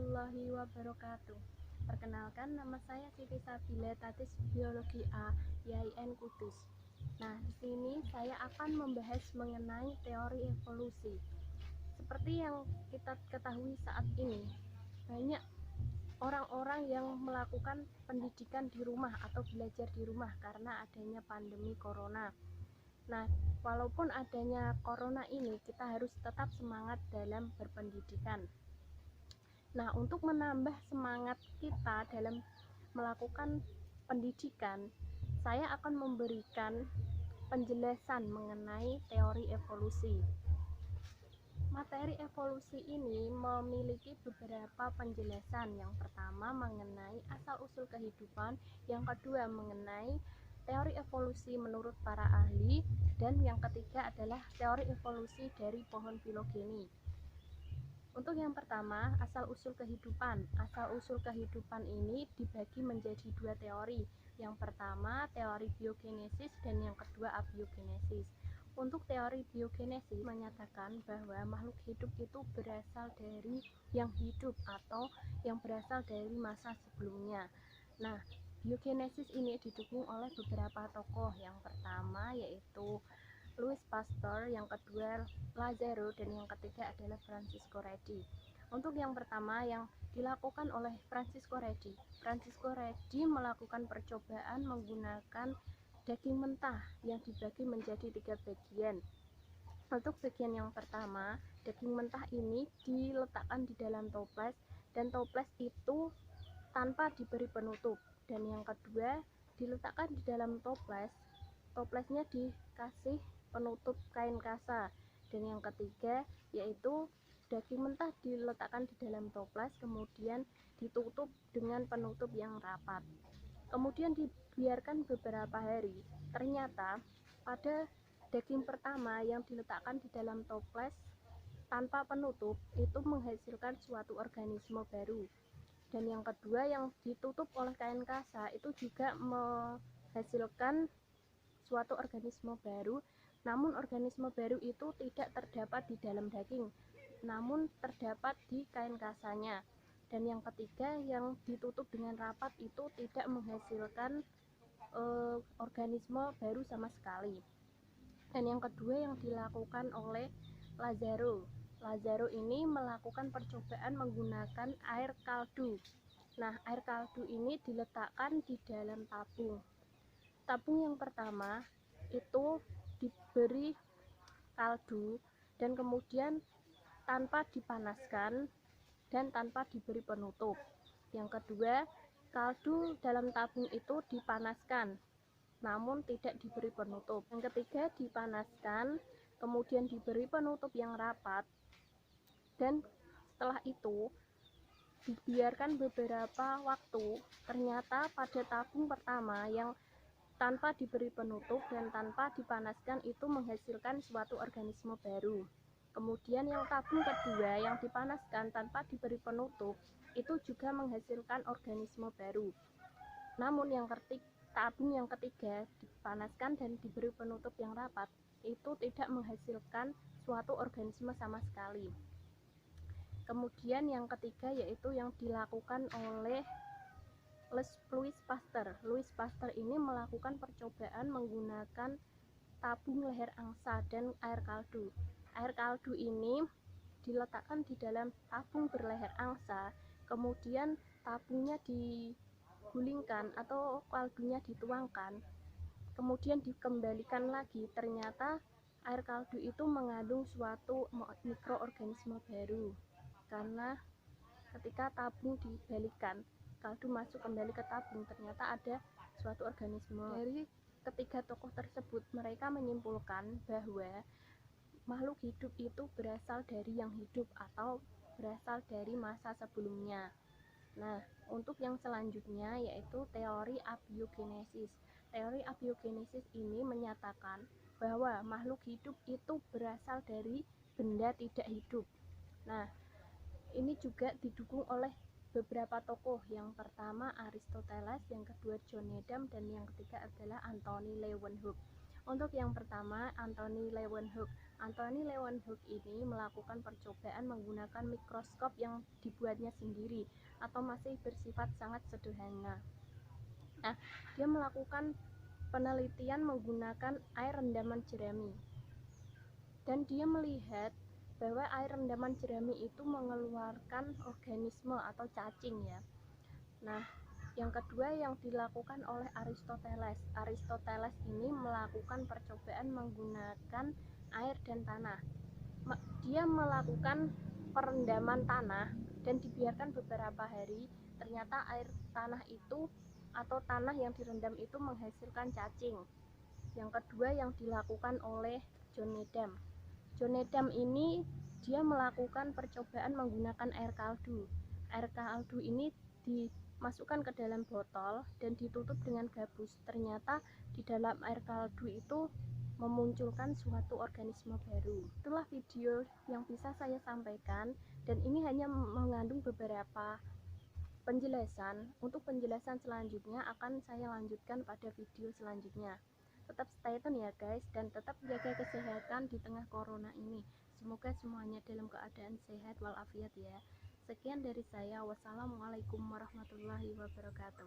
warahmatullahi wabarakatuh. Perkenalkan, nama saya Siti Sabila, Tatis Biologi A, YIN Kudus. Nah, di sini saya akan membahas mengenai teori evolusi. Seperti yang kita ketahui saat ini, banyak orang-orang yang melakukan pendidikan di rumah atau belajar di rumah karena adanya pandemi corona. Nah, walaupun adanya corona ini, kita harus tetap semangat dalam berpendidikan. Nah, untuk menambah semangat kita dalam melakukan pendidikan, saya akan memberikan penjelasan mengenai teori evolusi. Materi evolusi ini memiliki beberapa penjelasan. Yang pertama mengenai asal-usul kehidupan, yang kedua mengenai teori evolusi menurut para ahli, dan yang ketiga adalah teori evolusi dari pohon filogeni. Untuk yang pertama, asal-usul kehidupan. Asal-usul kehidupan ini dibagi menjadi dua teori. Yang pertama, teori biogenesis, dan yang kedua abiogenesis. Untuk teori biogenesis menyatakan bahwa makhluk hidup itu berasal dari yang hidup atau yang berasal dari masa sebelumnya. Nah, biogenesis ini didukung oleh beberapa tokoh. Yang pertama yaitu Louis Pasteur, yang kedua Lazzaro, dan yang ketiga adalah Francisco Redi. Untuk yang pertama yang dilakukan oleh Francisco Redi melakukan percobaan menggunakan daging mentah yang dibagi menjadi 3 bagian. Untuk bagian yang pertama, daging mentah ini diletakkan di dalam toples, dan toples itu tanpa diberi penutup. Dan yang kedua, diletakkan di dalam toples, toplesnya dikasih penutup kain kasa. Dan yang ketiga yaitu daging mentah diletakkan di dalam toples, kemudian ditutup dengan penutup yang rapat. Kemudian dibiarkan beberapa hari. Ternyata pada daging pertama yang diletakkan di dalam toples tanpa penutup itu menghasilkan suatu organisme baru. Dan yang kedua yang ditutup oleh kain kasa itu juga menghasilkan suatu organisme baru, namun organisme baru itu tidak terdapat di dalam daging, namun terdapat di kain kasanya. Dan yang ketiga yang ditutup dengan rapat itu tidak menghasilkan organisme baru sama sekali. Dan yang kedua yang dilakukan oleh Lazzaro ini melakukan percobaan menggunakan air kaldu. Nah, air kaldu ini diletakkan di dalam tabung. Tabung yang pertama itu diberi kaldu dan kemudian tanpa dipanaskan dan tanpa diberi penutup. Yang kedua, kaldu dalam tabung itu dipanaskan namun tidak diberi penutup. Yang ketiga, dipanaskan kemudian diberi penutup yang rapat, dan setelah itu dibiarkan beberapa waktu. Ternyata pada tabung pertama yang tanpa diberi penutup dan tanpa dipanaskan itu menghasilkan suatu organisme baru. Kemudian yang tabung kedua yang dipanaskan tanpa diberi penutup itu juga menghasilkan organisme baru. Namun tabung yang ketiga dipanaskan dan diberi penutup yang rapat itu tidak menghasilkan suatu organisme sama sekali. Kemudian yang ketiga yaitu yang dilakukan oleh Louis Pasteur. Louis Pasteur ini melakukan percobaan menggunakan tabung leher angsa dan air kaldu. Air kaldu ini diletakkan di dalam tabung berleher angsa, kemudian tabungnya digulingkan atau kaldunya dituangkan, kemudian dikembalikan lagi. Ternyata air kaldu itu mengandung suatu mikroorganisme baru, karena ketika tabung dibalikan, kaldu masuk kembali ke tabung, ternyata ada suatu organisme. Dari ketiga tokoh tersebut, mereka menyimpulkan bahwa makhluk hidup itu berasal dari yang hidup atau berasal dari masa sebelumnya. Nah, untuk yang selanjutnya yaitu teori abiogenesis. Teori abiogenesis ini menyatakan bahwa makhluk hidup itu berasal dari benda tidak hidup. Nah, ini juga didukung oleh beberapa tokoh. Yang pertama Aristoteles, yang kedua John Needham, dan yang ketiga adalah Anthony Leeuwenhoek. Untuk yang pertama, Anthony Leeuwenhoek. Anthony Leeuwenhoek ini melakukan percobaan menggunakan mikroskop yang dibuatnya sendiri atau masih bersifat sangat sederhana. Nah, dia melakukan penelitian menggunakan air rendaman jerami. Dan dia melihat bahwa air rendaman jerami itu mengeluarkan organisme atau cacing ya. Nah, yang kedua yang dilakukan oleh Aristoteles. Aristoteles ini melakukan percobaan menggunakan air dan tanah. Dia melakukan perendaman tanah dan dibiarkan beberapa hari. Ternyata air tanah itu atau tanah yang direndam itu menghasilkan cacing. Yang kedua yang dilakukan oleh John Needham. John Needham ini dia melakukan percobaan menggunakan air kaldu. Air kaldu ini dimasukkan ke dalam botol dan ditutup dengan gabus. Ternyata di dalam air kaldu itu memunculkan suatu organisme baru. Itulah video yang bisa saya sampaikan, dan ini hanya mengandung beberapa penjelasan. Untuk penjelasan selanjutnya akan saya lanjutkan pada video selanjutnya. Tetap stay tune ya guys, dan tetap jaga kesehatan di tengah corona ini. Semoga semuanya dalam keadaan sehat walafiat ya. Sekian dari saya. Wassalamualaikum warahmatullahi wabarakatuh.